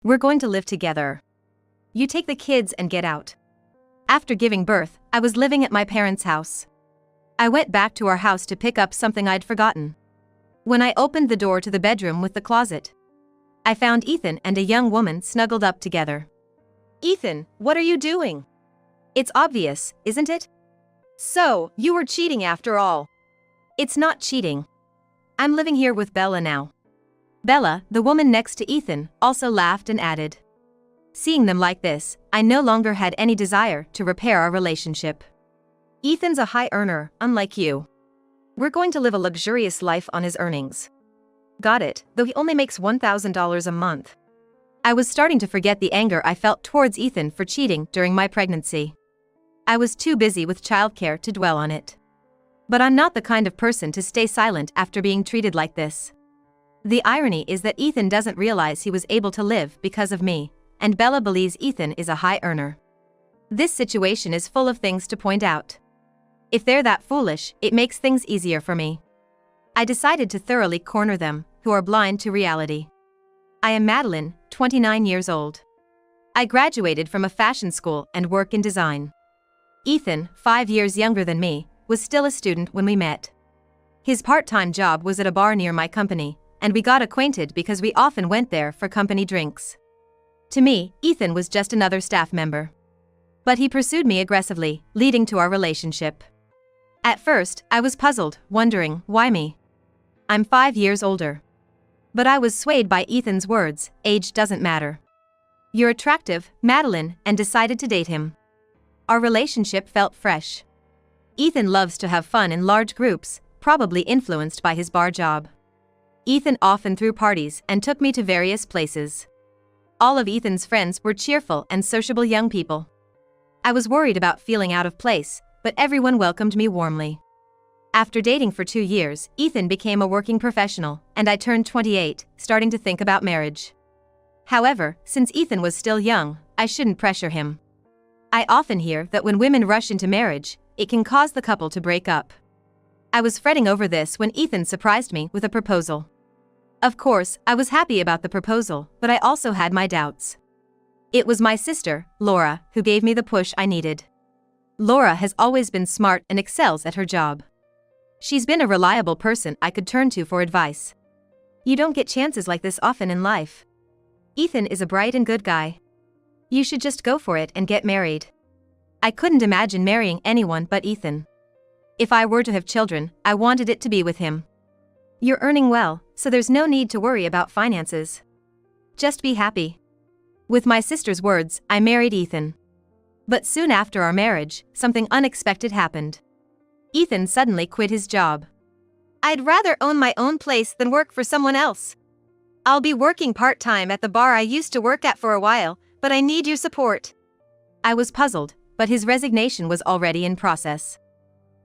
We're going to live together. You take the kids and get out. After giving birth, I was living at my parents' house. I went back to our house to pick up something I'd forgotten. When I opened the door to the bedroom with the closet, I found Ethan and a young woman snuggled up together. Ethan, what are you doing? It's obvious, isn't it? So, you were cheating after all. It's not cheating. I'm living here with Bella now. Bella, the woman next to Ethan, also laughed and added. Seeing them like this, I no longer had any desire to repair our relationship. Ethan's a high earner, unlike you. We're going to live a luxurious life on his earnings. Got it, though he only makes $1,000 a month. I was starting to forget the anger I felt towards Ethan for cheating during my pregnancy. I was too busy with childcare to dwell on it. But I'm not the kind of person to stay silent after being treated like this. The irony is that Ethan doesn't realize he was able to live because of me, and Bella believes Ethan is a high earner. This situation is full of things to point out. If they're that foolish, it makes things easier for me. I decided to thoroughly corner them, who are blind to reality. I am Madeline, 29 years old. I graduated from a fashion school and work in design. Ethan, 5 years younger than me, was still a student when we met. His part-time job was at a bar near my company, and we got acquainted because we often went there for company drinks. To me, Ethan was just another staff member. But he pursued me aggressively, leading to our relationship. At first, I was puzzled, wondering, why me? I'm 5 years older. But I was swayed by Ethan's words, age doesn't matter. You're attractive, Madeline, and decided to date him. Our relationship felt fresh. Ethan loves to have fun in large groups, probably influenced by his bar job. Ethan often threw parties and took me to various places. All of Ethan's friends were cheerful and sociable young people. I was worried about feeling out of place, but everyone welcomed me warmly. After dating for 2 years, Ethan became a working professional, and I turned 28, starting to think about marriage. However, since Ethan was still young, I shouldn't pressure him. I often hear that when women rush into marriage, it can cause the couple to break up. I was fretting over this when Ethan surprised me with a proposal. Of course, I was happy about the proposal, but I also had my doubts. It was my sister, Laura, who gave me the push I needed. Laura has always been smart and excels at her job. She's been a reliable person I could turn to for advice. You don't get chances like this often in life. Ethan is a bright and good guy. You should just go for it and get married. I couldn't imagine marrying anyone but Ethan. If I were to have children, I wanted it to be with him. You're earning well, so there's no need to worry about finances. Just be happy. With my sister's words, I married Ethan. But soon after our marriage, something unexpected happened. Ethan suddenly quit his job. I'd rather own my own place than work for someone else. I'll be working part-time at the bar I used to work at for a while, but I need your support. I was puzzled, but his resignation was already in process.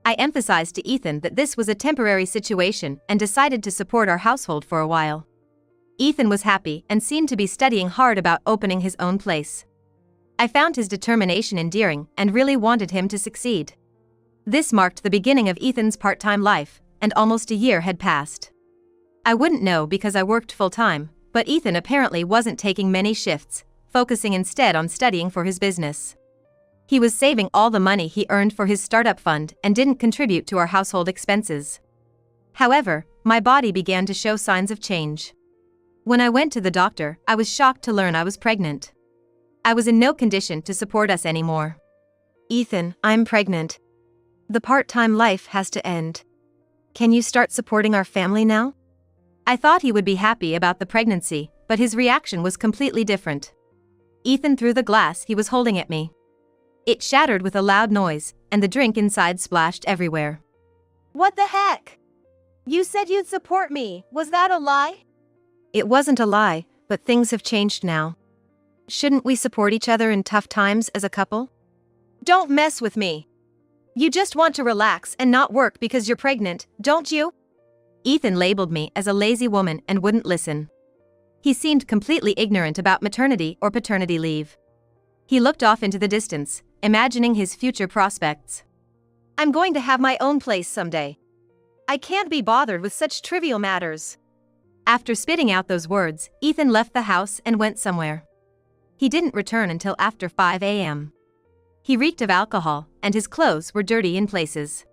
I emphasized to Ethan that this was a temporary situation and decided to support our household for a while. Ethan was happy and seemed to be studying hard about opening his own place. I found his determination endearing and really wanted him to succeed. This marked the beginning of Ethan's part-time life, and almost a year had passed. I wouldn't know because I worked full-time, but Ethan apparently wasn't taking many shifts, focusing instead on studying for his business. He was saving all the money he earned for his startup fund and didn't contribute to our household expenses. However, my body began to show signs of change. When I went to the doctor, I was shocked to learn I was pregnant. I was in no condition to support us anymore. Ethan, I'm pregnant. The part-time life has to end. Can you start supporting our family now? I thought he would be happy about the pregnancy, but his reaction was completely different. Ethan threw the glass he was holding at me. It shattered with a loud noise, and the drink inside splashed everywhere. What the heck? You said you'd support me, was that a lie? It wasn't a lie, but things have changed now. Shouldn't we support each other in tough times as a couple? Don't mess with me. You just want to relax and not work because you're pregnant, don't you? Ethan labeled me as a lazy woman and wouldn't listen. He seemed completely ignorant about maternity or paternity leave. He looked off into the distance, imagining his future prospects. I'm going to have my own place someday. I can't be bothered with such trivial matters. After spitting out those words, Ethan left the house and went somewhere. He didn't return until after 5 a.m. He reeked of alcohol, and his clothes were dirty in places.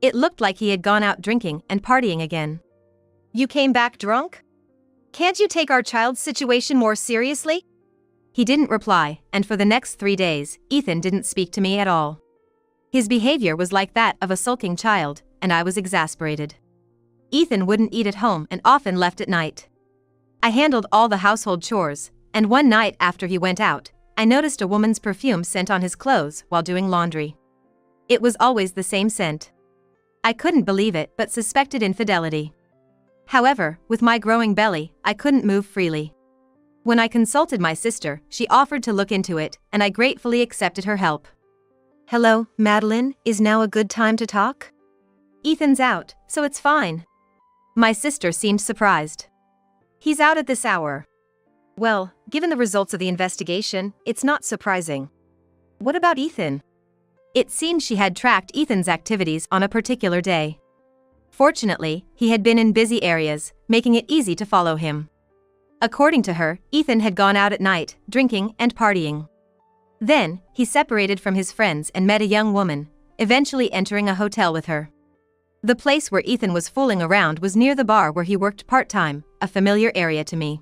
It looked like he had gone out drinking and partying again. You came back drunk? Can't you take our child's situation more seriously? He didn't reply, and for the next 3 days, Ethan didn't speak to me at all. His behavior was like that of a sulking child, and I was exasperated. Ethan wouldn't eat at home and often left at night. I handled all the household chores, and one night after he went out, I noticed a woman's perfume scent on his clothes while doing laundry. It was always the same scent. I couldn't believe it but suspected infidelity. However, with my growing belly, I couldn't move freely. When I consulted my sister, she offered to look into it, and I gratefully accepted her help. Hello, Madeline, is now a good time to talk? Ethan's out, so it's fine. My sister seemed surprised. He's out at this hour. Well, given the results of the investigation, it's not surprising. What about Ethan? It seemed she had tracked Ethan's activities on a particular day. Fortunately, he had been in busy areas, making it easy to follow him. According to her, Ethan had gone out at night, drinking and partying. Then, he separated from his friends and met a young woman, eventually entering a hotel with her. The place where Ethan was fooling around was near the bar where he worked part-time, a familiar area to me.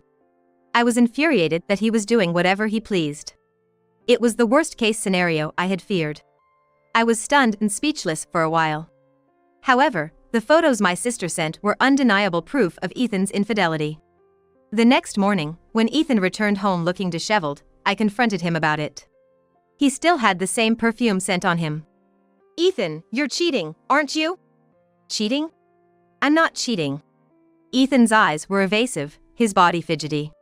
I was infuriated that he was doing whatever he pleased. It was the worst-case scenario I had feared. I was stunned and speechless for a while. However, the photos my sister sent were undeniable proof of Ethan's infidelity. The next morning, when Ethan returned home looking disheveled, I confronted him about it. He still had the same perfume scent on him. Ethan, you're cheating, aren't you? Cheating? I'm not cheating. Ethan's eyes were evasive, his body fidgety.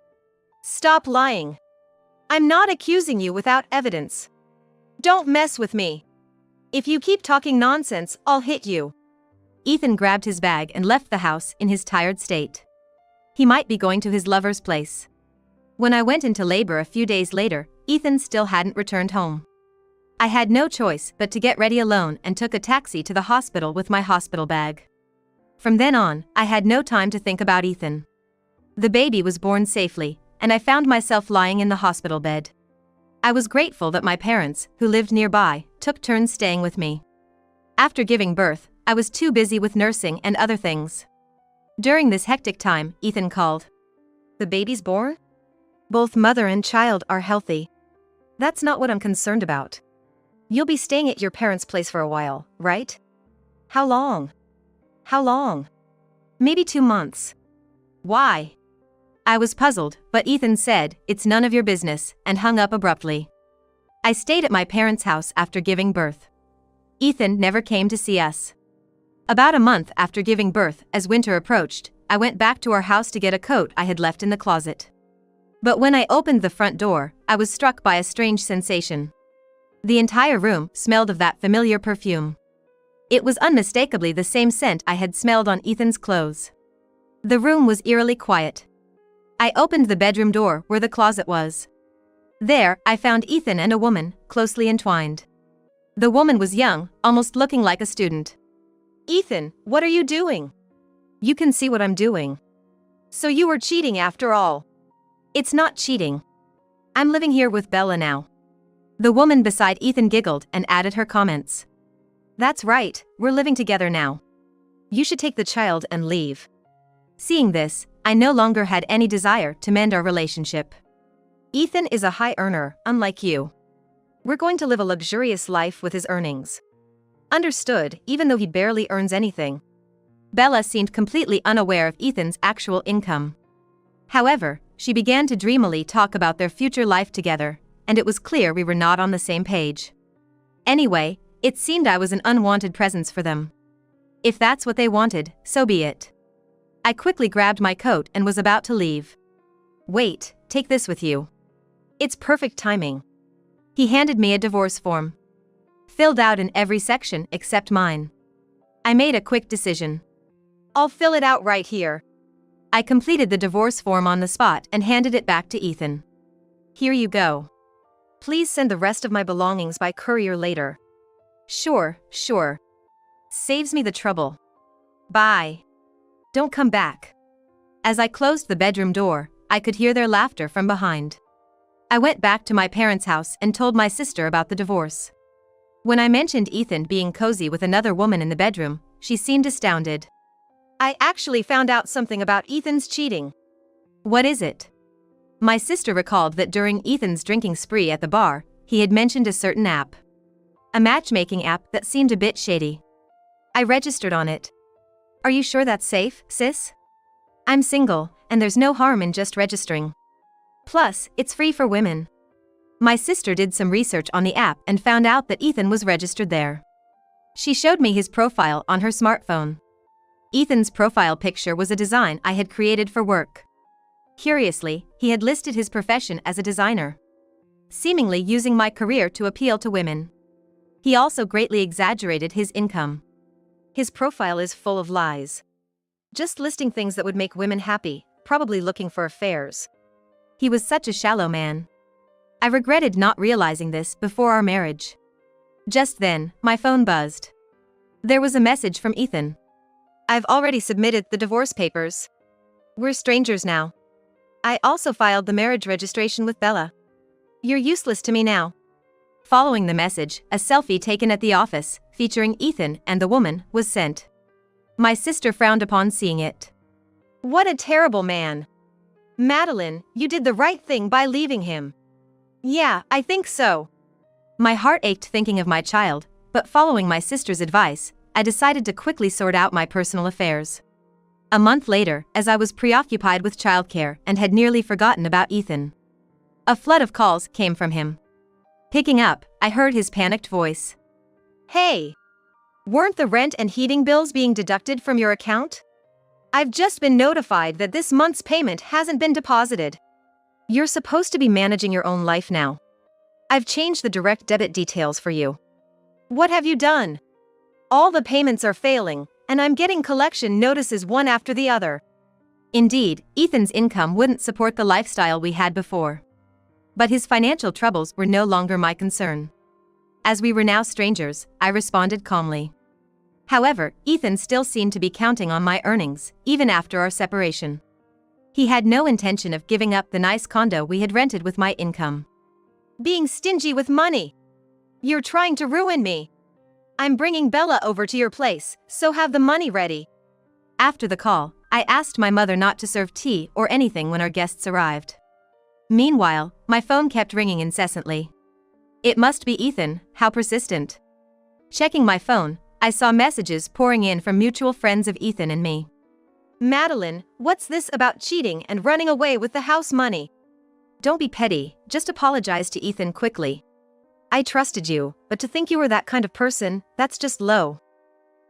Stop lying. I'm not accusing you without evidence. Don't mess with me. If you keep talking nonsense, I'll hit you. Ethan grabbed his bag and left the house in his tired state. He might be going to his lover's place. When I went into labor a few days later, Ethan still hadn't returned home. I had no choice but to get ready alone and took a taxi to the hospital with my hospital bag. From then on, I had no time to think about Ethan. The baby was born safely, and I found myself lying in the hospital bed. I was grateful that my parents, who lived nearby, took turns staying with me. After giving birth, I was too busy with nursing and other things. During this hectic time, Ethan called. The baby's born? Both mother and child are healthy. That's not what I'm concerned about. You'll be staying at your parents' place for a while, right? How long? How long? Maybe 2 months. Why? I was puzzled, but Ethan said, "It's none of your business," and hung up abruptly. I stayed at my parents' house after giving birth. Ethan never came to see us. About a month after giving birth, as winter approached, I went back to our house to get a coat I had left in the closet. But when I opened the front door, I was struck by a strange sensation. The entire room smelled of that familiar perfume. It was unmistakably the same scent I had smelled on Ethan's clothes. The room was eerily quiet. I opened the bedroom door where the closet was. There, I found Ethan and a woman, closely entwined. The woman was young, almost looking like a student. Ethan, what are you doing? You can see what I'm doing. So you were cheating after all. It's not cheating. I'm living here with Bella now. The woman beside Ethan giggled and added her comments. That's right, we're living together now. You should take the child and leave. Seeing this, I no longer had any desire to mend our relationship. Ethan is a high earner, unlike you. We're going to live a luxurious life with his earnings. Understood, even though he barely earns anything. Bella seemed completely unaware of Ethan's actual income. However, she began to dreamily talk about their future life together, and it was clear we were not on the same page. Anyway, it seemed I was an unwanted presence for them. If that's what they wanted, so be it. I quickly grabbed my coat and was about to leave. Wait, take this with you. It's perfect timing. He handed me a divorce form. Filled out in every section except mine. I made a quick decision. I'll fill it out right here. I completed the divorce form on the spot and handed it back to Ethan. Here you go. Please send the rest of my belongings by courier later. Sure. Saves me the trouble. Bye. Don't come back. As I closed the bedroom door, I could hear their laughter from behind. I went back to my parents' house and told my sister about the divorce. When I mentioned Ethan being cozy with another woman in the bedroom, she seemed astounded. I actually found out something about Ethan's cheating. What is it? My sister recalled that during Ethan's drinking spree at the bar, he had mentioned a certain app. A matchmaking app that seemed a bit shady. I registered on it. Are you sure that's safe, sis? I'm single, and there's no harm in just registering. Plus, it's free for women. My sister did some research on the app and found out that Ethan was registered there. She showed me his profile on her smartphone. Ethan's profile picture was a design I had created for work. Curiously, he had listed his profession as a designer, seemingly using my career to appeal to women. He also greatly exaggerated his income. His profile is full of lies. Just listing things that would make women happy, probably looking for affairs. He was such a shallow man. I regretted not realizing this before our marriage. Just then, my phone buzzed. There was a message from Ethan. I've already submitted the divorce papers. We're strangers now. I also filed the marriage registration with Bella. You're useless to me now. Following the message, a selfie taken at the office, featuring Ethan and the woman, was sent. My sister frowned upon seeing it. What a terrible man. Madeline, you did the right thing by leaving him. Yeah, I think so. My heart ached thinking of my child, but following my sister's advice, I decided to quickly sort out my personal affairs. A month later, as I was preoccupied with childcare and had nearly forgotten about Ethan, a flood of calls came from him. Picking up, I heard his panicked voice. Hey! Weren't the rent and heating bills being deducted from your account? I've just been notified that this month's payment hasn't been deposited. You're supposed to be managing your own life now. I've changed the direct debit details for you. What have you done? All the payments are failing, and I'm getting collection notices one after the other. Indeed, Ethan's income wouldn't support the lifestyle we had before. But his financial troubles were no longer my concern. As we were now strangers, I responded calmly. However, Ethan still seemed to be counting on my earnings, even after our separation. He had no intention of giving up the nice condo we had rented with my income. Being stingy with money. You're trying to ruin me. I'm bringing Bella over to your place, so have the money ready. After the call, I asked my mother not to serve tea or anything when our guests arrived. Meanwhile, my phone kept ringing incessantly. It must be Ethan, how persistent. Checking my phone, I saw messages pouring in from mutual friends of Ethan and me. Madeline, what's this about cheating and running away with the house money? Don't be petty, just apologize to Ethan quickly. I trusted you, but to think you were that kind of person, that's just low.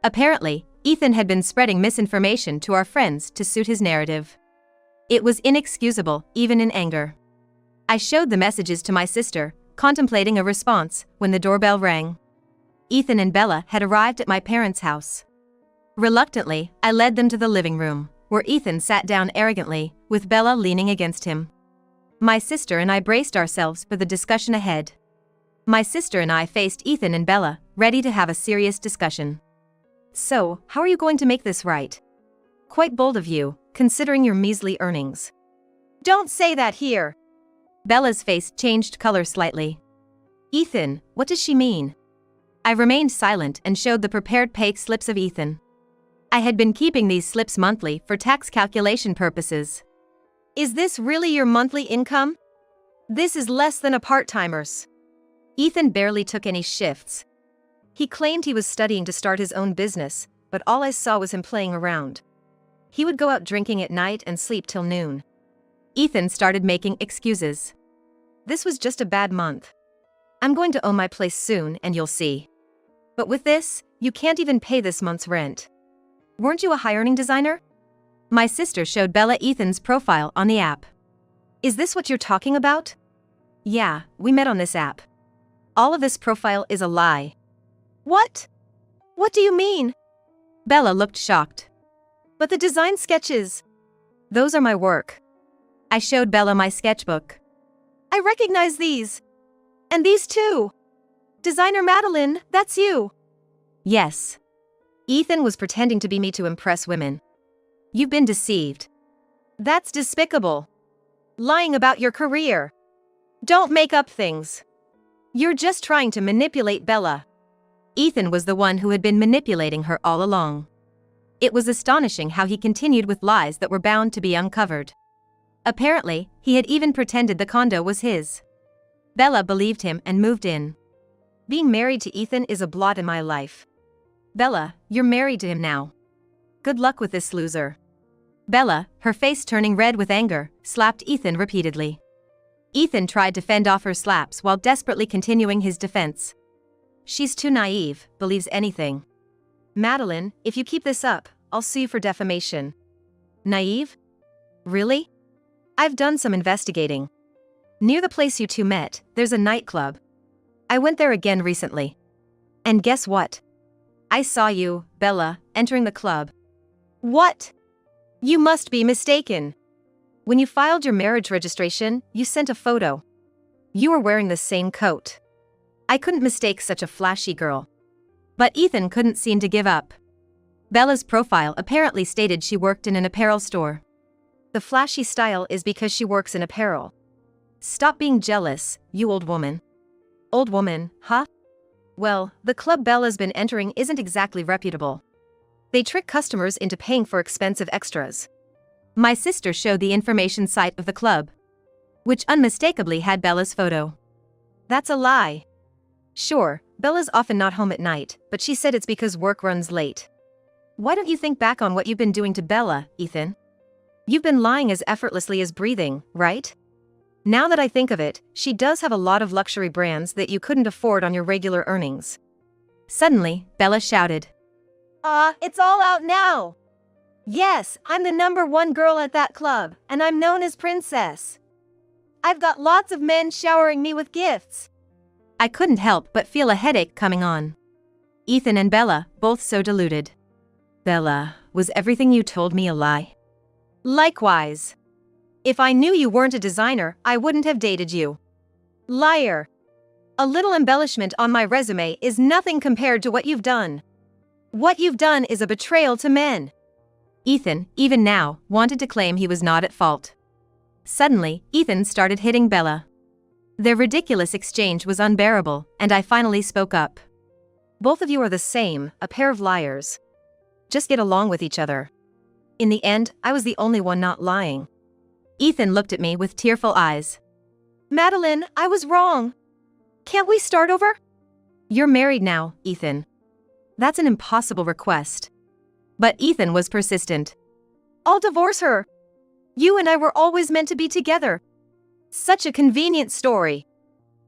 Apparently, Ethan had been spreading misinformation to our friends to suit his narrative. It was inexcusable, even in anger. I showed the messages to my sister, contemplating a response, when the doorbell rang. Ethan and Bella had arrived at my parents' house. Reluctantly, I led them to the living room, where Ethan sat down arrogantly, with Bella leaning against him. My sister and I braced ourselves for the discussion ahead. My sister and I faced Ethan and Bella, ready to have a serious discussion. So, how are you going to make this right? Quite bold of you, considering your measly earnings. Don't say that here. Bella's face changed color slightly. Ethan, what does she mean? I remained silent and showed the prepared pay slips of Ethan. I had been keeping these slips monthly for tax calculation purposes. Is this really your monthly income? This is less than a part-timer's. Ethan barely took any shifts. He claimed he was studying to start his own business, but all I saw was him playing around. He would go out drinking at night and sleep till noon. Ethan started making excuses. This was just a bad month. I'm going to own my place soon and you'll see. But with this, you can't even pay this month's rent. Weren't you a high-earning designer? My sister showed Bella Ethan's profile on the app. Is this what you're talking about? Yeah, we met on this app. All of this profile is a lie. What? What do you mean? Bella looked shocked. But the design sketches. Those are my work. I showed Bella my sketchbook. I recognize these. And these too. Designer Madeline, that's you. Yes. Ethan was pretending to be me to impress women. You've been deceived. That's despicable. Lying about your career. Don't make up things. You're just trying to manipulate Bella. Ethan was the one who had been manipulating her all along. It was astonishing how he continued with lies that were bound to be uncovered. Apparently, he had even pretended the condo was his. Bella believed him and moved in. Being married to Ethan is a blot in my life. Bella, you're married to him now. Good luck with this loser. Bella, her face turning red with anger, slapped Ethan repeatedly. Ethan tried to fend off her slaps while desperately continuing his defense. She's too naive, believes anything. Madeline, if you keep this up, I'll sue you for defamation. Naive? Really? I've done some investigating. Near the place you two met, there's a nightclub. I went there again recently. And guess what? I saw you, Bella, entering the club. What? You must be mistaken. When you filed your marriage registration, you sent a photo. You were wearing the same coat. I couldn't mistake such a flashy girl. But Ethan couldn't seem to give up. Bella's profile apparently stated she worked in an apparel store. The flashy style is because she works in apparel. Stop being jealous, you old woman. Old woman, huh? Well, the club Bella's been entering isn't exactly reputable. They trick customers into paying for expensive extras. My sister showed the information site of the club, which unmistakably had Bella's photo. That's a lie. Sure, Bella's often not home at night, but she said it's because work runs late. Why don't you think back on what you've been doing to Bella, Ethan? You've been lying as effortlessly as breathing, right? Now that I think of it, she does have a lot of luxury brands that you couldn't afford on your regular earnings. Suddenly, Bella shouted. It's all out now! Yes, I'm the #1 girl at that club, and I'm known as Princess. I've got lots of men showering me with gifts. I couldn't help but feel a headache coming on. Ethan and Bella, both so deluded. Bella, was everything you told me a lie? Likewise. If I knew you weren't a designer, I wouldn't have dated you. Liar. A little embellishment on my resume is nothing compared to what you've done. What you've done is a betrayal to men. Ethan, even now, wanted to claim he was not at fault. Suddenly, Ethan started hitting Bella. Their ridiculous exchange was unbearable, and I finally spoke up. Both of you are the same, a pair of liars. Just get along with each other. In the end, I was the only one not lying. Ethan looked at me with tearful eyes. Madeline, I was wrong. Can't we start over? You're married now, Ethan. That's an impossible request. But Ethan was persistent. I'll divorce her. You and I were always meant to be together. Such a convenient story.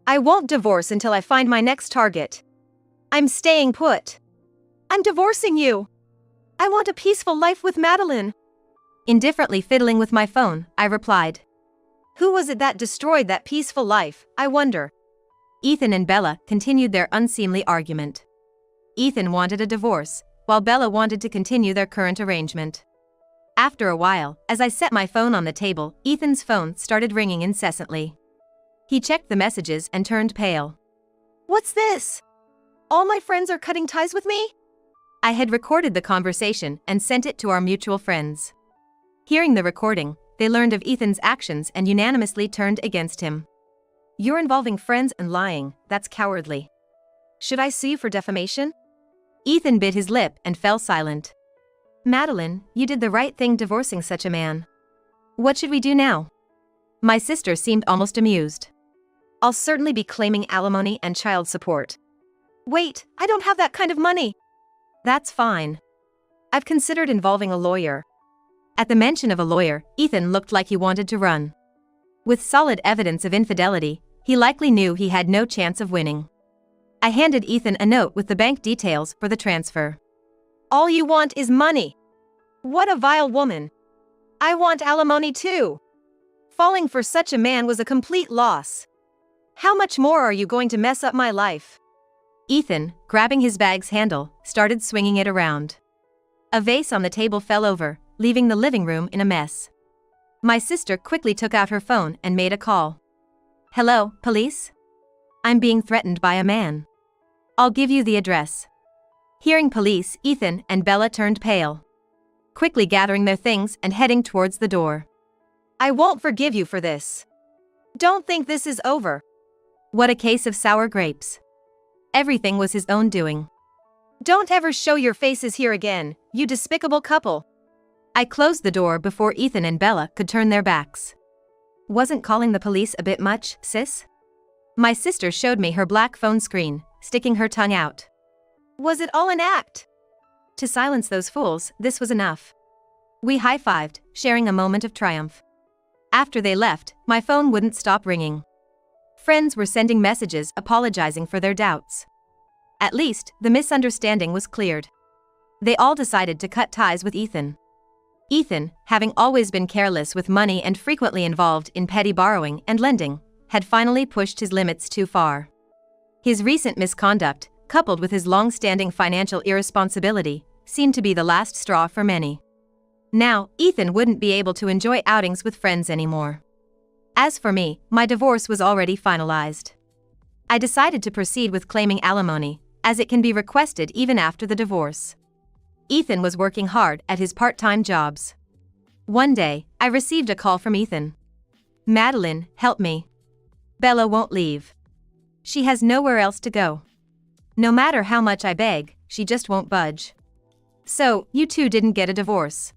I won't divorce until I find my next target. I'm staying put. I'm divorcing you. I want a peaceful life with Madeline. Indifferently fiddling with my phone, I replied. Who was it that destroyed that peaceful life, I wonder? Ethan and Bella continued their unseemly argument. Ethan wanted a divorce, while Bella wanted to continue their current arrangement. After a while, as I set my phone on the table, Ethan's phone started ringing incessantly. He checked the messages and turned pale. What's this? All my friends are cutting ties with me? I had recorded the conversation and sent it to our mutual friends. Hearing the recording, they learned of Ethan's actions and unanimously turned against him. You're involving friends and lying, that's cowardly. Should I sue you for defamation? Ethan bit his lip and fell silent. Madeline, you did the right thing divorcing such a man. What should we do now? My sister seemed almost amused. I'll certainly be claiming alimony and child support. Wait, I don't have that kind of money. That's fine. I've considered involving a lawyer. At the mention of a lawyer, Ethan looked like he wanted to run. With solid evidence of infidelity, he likely knew he had no chance of winning. I handed Ethan a note with the bank details for the transfer. All you want is money. What a vile woman. I want alimony too. Falling for such a man was a complete loss. How much more are you going to mess up my life? Ethan, grabbing his bag's handle, started swinging it around. A vase on the table fell over, leaving the living room in a mess. My sister quickly took out her phone and made a call. Hello, police? I'm being threatened by a man. I'll give you the address. Hearing police, Ethan and Bella turned pale. Quickly gathering their things and heading towards the door. I won't forgive you for this. Don't think this is over. What a case of sour grapes. Everything was his own doing. Don't ever show your faces here again, you despicable couple. I closed the door before Ethan and Bella could turn their backs. Wasn't calling the police a bit much, sis? My sister showed me her black phone screen, sticking her tongue out. Was it all an act? To silence those fools, this was enough. We high-fived, sharing a moment of triumph. After they left, my phone wouldn't stop ringing. Friends were sending messages apologizing for their doubts. At least, the misunderstanding was cleared. They all decided to cut ties with Ethan. Ethan, having always been careless with money and frequently involved in petty borrowing and lending, had finally pushed his limits too far. His recent misconduct, coupled with his long-standing financial irresponsibility, seemed to be the last straw for many. Now, Ethan wouldn't be able to enjoy outings with friends anymore. As for me, my divorce was already finalized. I decided to proceed with claiming alimony, as it can be requested even after the divorce. Ethan was working hard at his part-time jobs. One day, I received a call from Ethan. "Madeline, help me. Bella won't leave. She has nowhere else to go. No matter how much I beg, she just won't budge. So, you two didn't get a divorce.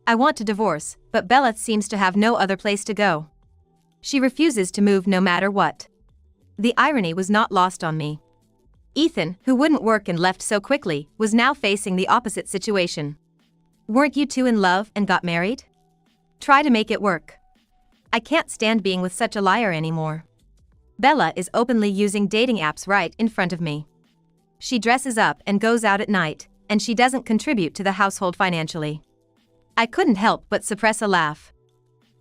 I want a divorce, but Bella seems to have no other place to go. She refuses to move no matter what." The irony was not lost on me. Ethan, who wouldn't work and left so quickly, was now facing the opposite situation. "Weren't you two in love and got married? Try to make it work. I can't stand being with such a liar anymore. Bella is openly using dating apps right in front of me. She dresses up and goes out at night, and she doesn't contribute to the household financially." I couldn't help but suppress a laugh.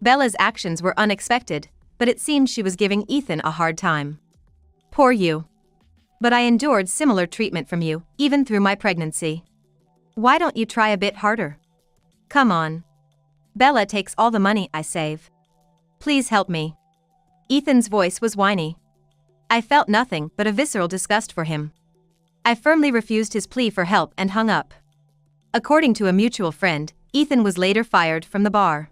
Bella's actions were unexpected, but it seemed she was giving Ethan a hard time. "Poor you. But I endured similar treatment from you, even through my pregnancy. Why don't you try a bit harder? Come on. Bella takes all the money I save. Please help me." Ethan's voice was whiny. I felt nothing but a visceral disgust for him. I firmly refused his plea for help and hung up. According to a mutual friend, Ethan was later fired from the bar.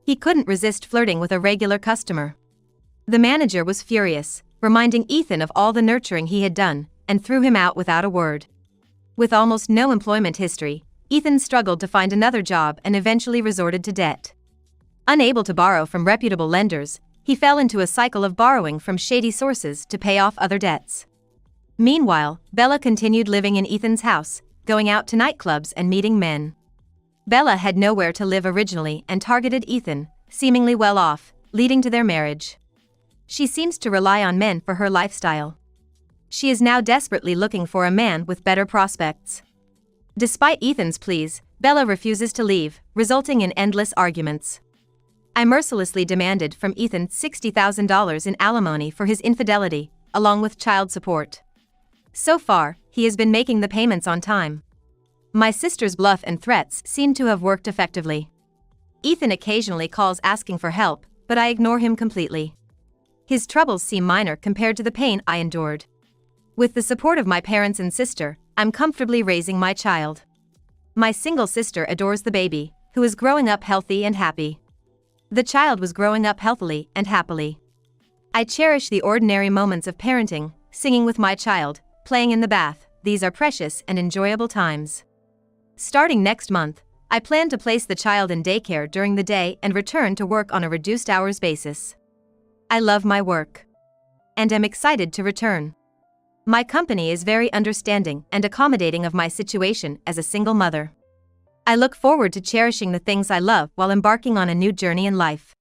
He couldn't resist flirting with a regular customer. The manager was furious, reminding Ethan of all the nurturing he had done, and threw him out without a word. With almost no employment history, Ethan struggled to find another job and eventually resorted to debt. Unable to borrow from reputable lenders, he fell into a cycle of borrowing from shady sources to pay off other debts. Meanwhile, Bella continued living in Ethan's house, going out to nightclubs and meeting men. Bella had nowhere to live originally and targeted Ethan, seemingly well off, leading to their marriage. She seems to rely on men for her lifestyle. She is now desperately looking for a man with better prospects. Despite Ethan's pleas, Bella refuses to leave, resulting in endless arguments. I mercilessly demanded from Ethan $60,000 in alimony for his infidelity, along with child support. So far, he has been making the payments on time. My sister's bluff and threats seem to have worked effectively. Ethan occasionally calls asking for help, but I ignore him completely. His troubles seem minor compared to the pain I endured. With the support of my parents and sister, I'm comfortably raising my child. My single sister adores the baby, who is growing up healthy and happy. The child was growing up healthily and happily. I cherish the ordinary moments of parenting, singing with my child, playing in the bath. These are precious and enjoyable times. Starting next month, I plan to place the child in daycare during the day and return to work on a reduced hours basis. I love my work. And am excited to return. My company is very understanding and accommodating of my situation as a single mother. I look forward to cherishing the things I love while embarking on a new journey in life.